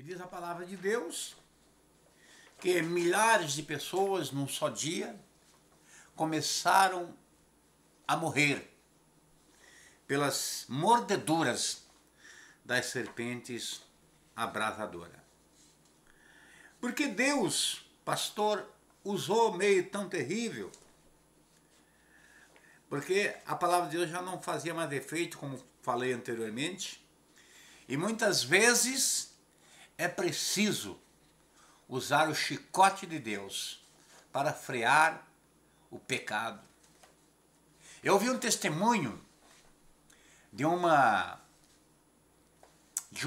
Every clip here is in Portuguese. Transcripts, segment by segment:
E diz a palavra de Deus que milhares de pessoas num só dia começaram a morrer pelas mordeduras das serpentes abrasadoras. Porque Deus, pastor, usou meio tão terrível? Porque a palavra de Deus já não fazia mais efeito, como falei anteriormente, e muitas vezes é preciso usar o chicote de Deus para frear o pecado. Eu ouvi um testemunho de uma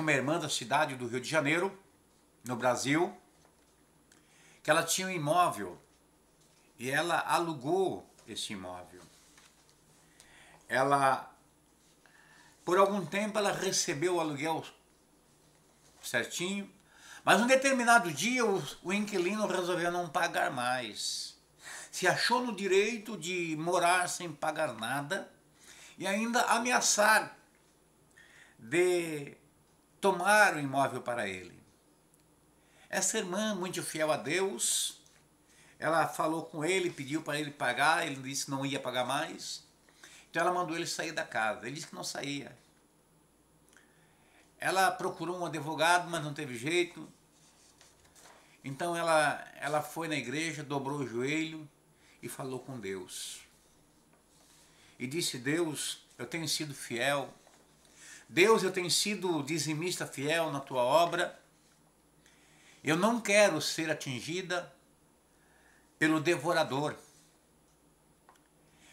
irmã da cidade do Rio de Janeiro, no Brasil, que ela tinha um imóvel e ela alugou esse imóvel. Por algum tempo, ela recebeu o aluguel certinho, mas um determinado dia o inquilino resolveu não pagar mais. Se achou no direito de morar sem pagar nada e ainda ameaçar de tomar o imóvel para ele. Essa irmã, muito fiel a Deus, ela falou com ele, pediu para ele pagar, ele disse que não ia pagar mais. Então ela mandou ele sair da casa, ele disse que não saía. Ela procurou um advogado, mas não teve jeito. Então ela foi na igreja, dobrou o joelho e falou com Deus. E disse: Deus, eu tenho sido fiel. Deus, eu tenho sido dizimista fiel na tua obra. Eu não quero ser atingida pelo devorador.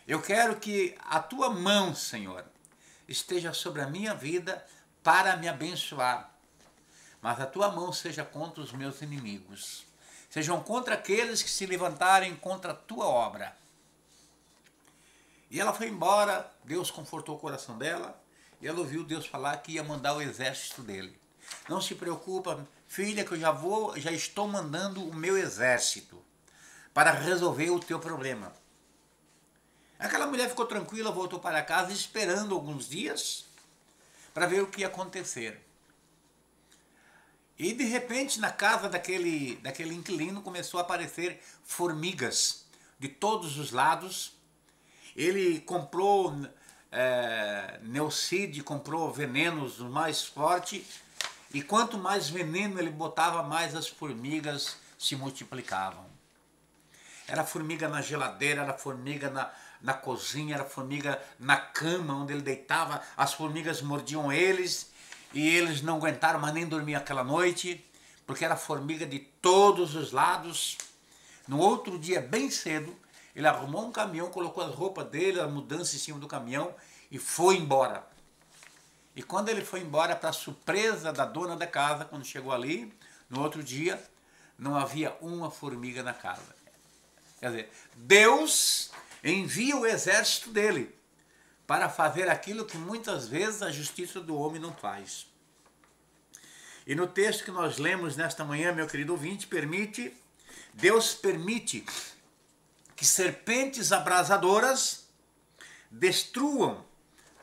Eu quero que a tua mão, Senhor, esteja sobre a minha vida para me abençoar. Mas a tua mão seja contra os meus inimigos. Sejam contra aqueles que se levantarem contra a tua obra. E ela foi embora, Deus confortou o coração dela, e ela ouviu Deus falar que ia mandar o exército dele. Não se preocupa, filha, que eu já estou mandando o meu exército para resolver o teu problema. Aquela mulher ficou tranquila, voltou para casa esperando alguns dias para ver o que ia acontecer. E de repente na casa daquele inquilino começou a aparecer formigas de todos os lados. Ele comprou Neocid, comprou venenos mais fortes, e quanto mais veneno ele botava, mais as formigas se multiplicavam. Era formiga na geladeira, era formiga na cozinha, era formiga na cama onde ele deitava, as formigas mordiam eles e eles não aguentaram mais nem dormir aquela noite, porque era formiga de todos os lados. No outro dia, bem cedo, ele arrumou um caminhão, colocou as roupas dele, a mudança em cima do caminhão e foi embora. E quando ele foi embora, para surpresa da dona da casa, quando chegou ali, no outro dia, não havia uma formiga na casa. Quer dizer, Deus envia o exército dele para fazer aquilo que muitas vezes a justiça do homem não faz. E no texto que nós lemos nesta manhã, meu querido ouvinte, Deus permite que serpentes abrasadoras destruam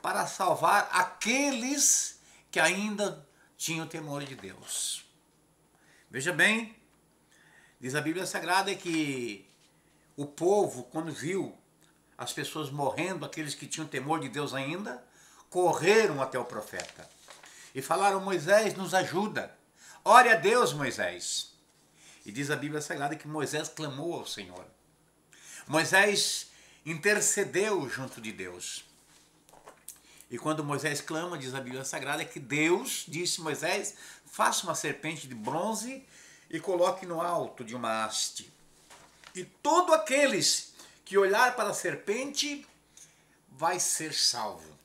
para salvar aqueles que ainda tinham temor de Deus. Veja bem, diz a Bíblia Sagrada que o povo, quando viu as pessoas morrendo, aqueles que tinham temor de Deus ainda, correram até o profeta e falaram: Moisés, nos ajuda, ore a Deus, Moisés. E diz a Bíblia Sagrada que Moisés clamou ao Senhor. Moisés intercedeu junto de Deus. E quando Moisés clama, diz a Bíblia Sagrada, que Deus disse a Moisés: faça uma serpente de bronze e coloque no alto de uma haste. E todo aqueles que olhar para a serpente vai ser salvo.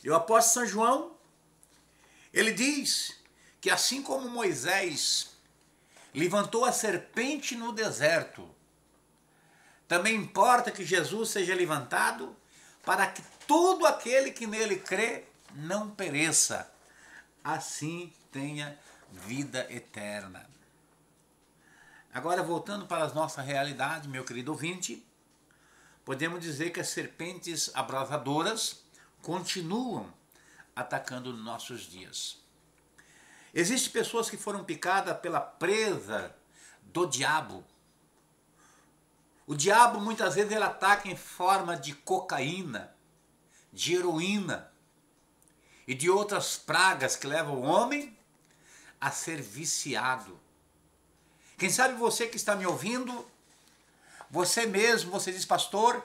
E o apóstolo São João, ele diz que assim como Moisés levantou a serpente no deserto, também importa que Jesus seja levantado para que todo aquele que nele crê não pereça, assim tenha vida eterna. Agora, voltando para a nossa realidade, meu querido ouvinte, podemos dizer que as serpentes abrasadoras continuam atacando nossos dias. Existem pessoas que foram picadas pela presa do diabo. O diabo muitas vezes ele ataca em forma de cocaína, de heroína e de outras pragas que levam o homem a ser viciado. Quem sabe você que está me ouvindo, você mesmo, você diz, pastor,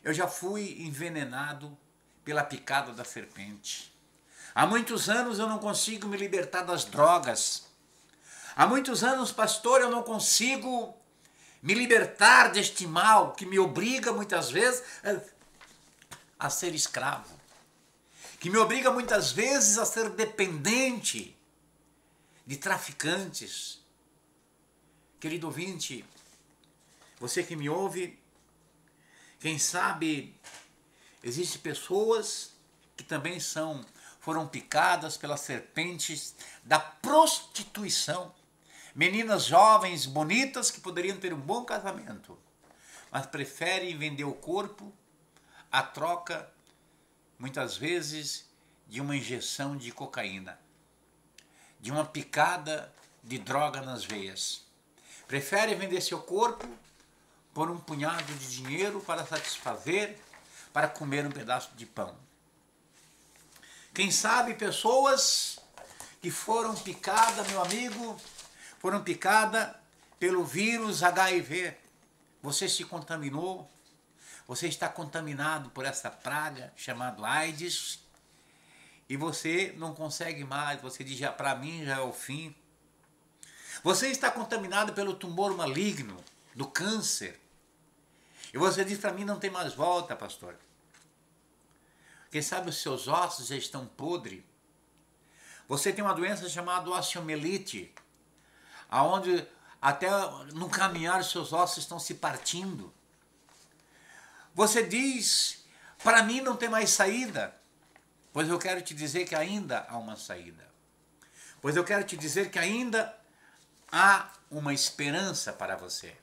eu já fui envenenado pela picada da serpente. Há muitos anos eu não consigo me libertar das drogas. Há muitos anos, pastor, eu não consigo me libertar deste mal que me obriga muitas vezes a ser escravo. Que me obriga muitas vezes a ser dependente de traficantes. Querido ouvinte, você que me ouve, quem sabe existem pessoas que também foram picadas pelas serpentes da prostituição. Meninas jovens, bonitas, que poderiam ter um bom casamento, mas preferem vender o corpo à troca, muitas vezes, de uma injeção de cocaína, de uma picada de droga nas veias. Preferem vender seu corpo por um punhado de dinheiro para satisfazer, para comer um pedaço de pão. Quem sabe pessoas que foram picadas, meu amigo, foram picadas pelo vírus HIV. Você se contaminou, você está contaminado por essa praga chamada AIDS e você não consegue mais, você diz, para mim já é o fim. Você está contaminado pelo tumor maligno, do câncer. E você diz, para mim não tem mais volta, pastor. Quem sabe os seus ossos já estão podres. Você tem uma doença chamada osteomielite, aonde até no caminhar os seus ossos estão se partindo. Você diz, para mim não tem mais saída. Pois eu quero te dizer que ainda há uma saída. Pois eu quero te dizer que ainda há uma esperança para você.